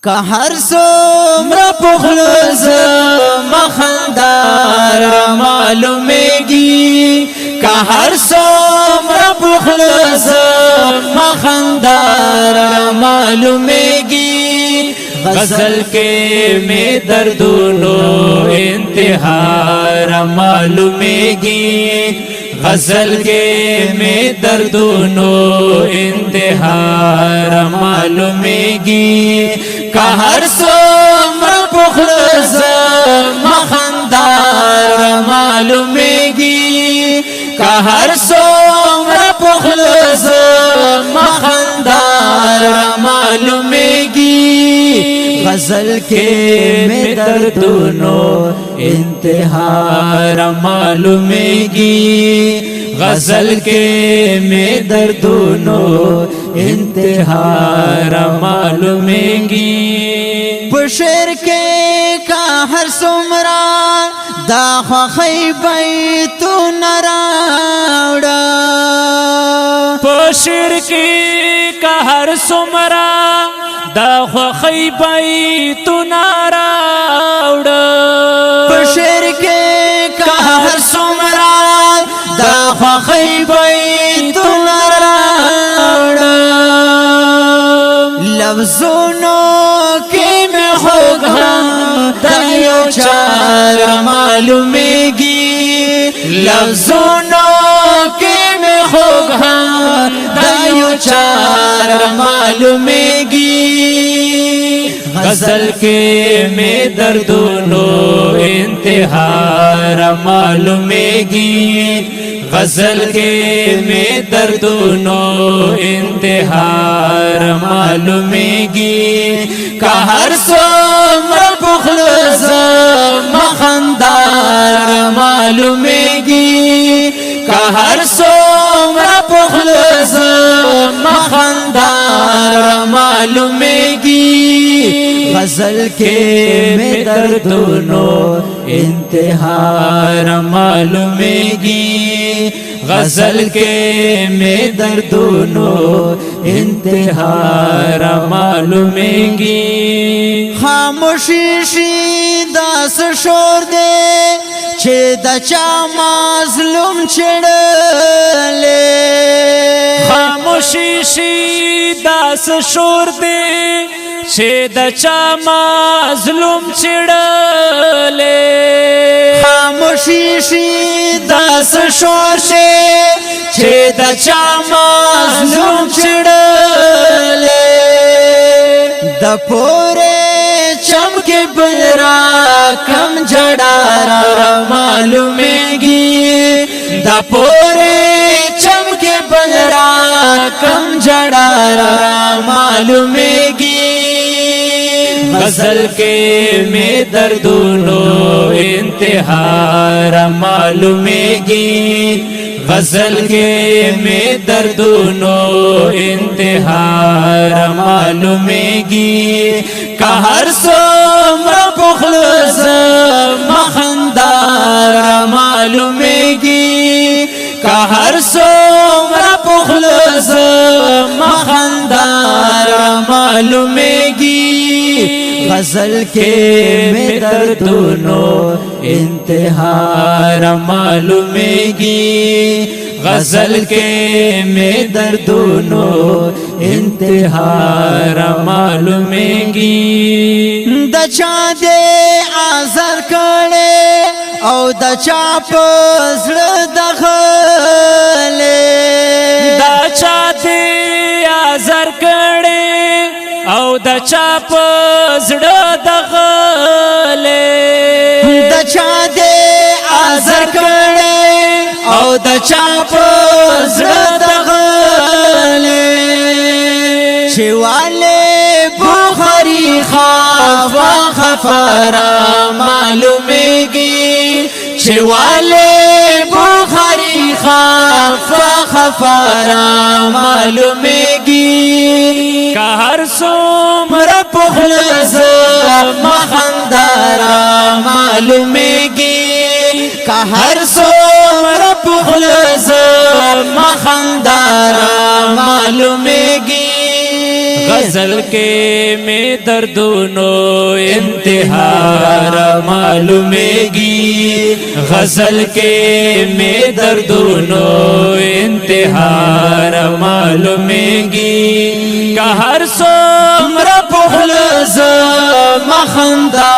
که هر څومره پخلوز مخندار معلومیږي که هر څومره پخلوز مخندار معلومیږي غزل کې می دردونو انتہا معلومیږي غزل کے میں دردونو انتہا معلومیږي کہ ہر څومره پخلوز مخندار معلومیږي کہ ہر څومره پخلوز مخندار معلومیږي غزل کے میں دردونو انتہا معلومیږي غزل کے میں دردونو انتہا معلومیږي بشیر کے کا ہر څومره دا خوخی بیتونه راوړه بشیر کے کا ہر څومره دا خوخی بیتونه راوړه بشیر کے کا ہر څومره دا خوخی بیتونه راوړه لفظونو کې مې خوږ دا یو چار معلومیږي لفظونو کې مې خوږ دا یو چار معلومیږي غزل کے میں دردونو انتہا معلومیږي غزل کے میں دردونو انتہا معلومیږي کہ ہر څومره پخلوز مخندار معلومیږي کہ ہر څومره پخلوز مخندار معلومیږي غزل کے میں دردونو انتہا معلومیږي غزل کے میں دردونو انتہا معلومیږي خاموشی شي داس شور دے چې د چا مظلوم چړلې خاموشی شي داس شور دے چې د چا مظلوم چړلې خاموشی شي داس شور شي چې د چا مظلوم چړلې د پوره چمکه بلرا کم جړارا معلومیږي د پوره چمکه بلرا کم جړارا معلومیږي غزل کے میں دردونو انتہا معلومیږي غزل کے میں دردونو انتہا معلومیږي کہ ہر څومره پخلوز مخندار معلومیږي کہ ہر څومره پخلوز مخندار معلومیږي غزل کے میں دردونو انتہا معلومیږي غزل کے میں دردونو انتہا معلومیږي د چا دې آزار کړي او د چا په زړه دخلې د چا دې آزار کړي او د چا په زړه دخلې د چا دې آزار کړي او د چا په زړه دخلې چې والے بخاری خفا خفارا معلومیږي چې والے بخاری خفا خفارا معلومیږي کہ ہر څومره پخلوز مخندارا معلومیږي کہ ہر څومره پخلوز مخندارا معلومیږي غزل کے میں دردونو انتہا معلومے گی غزل کے میں دردونو انتہا معلومے گی کہ ہر سومر پخلز مخندا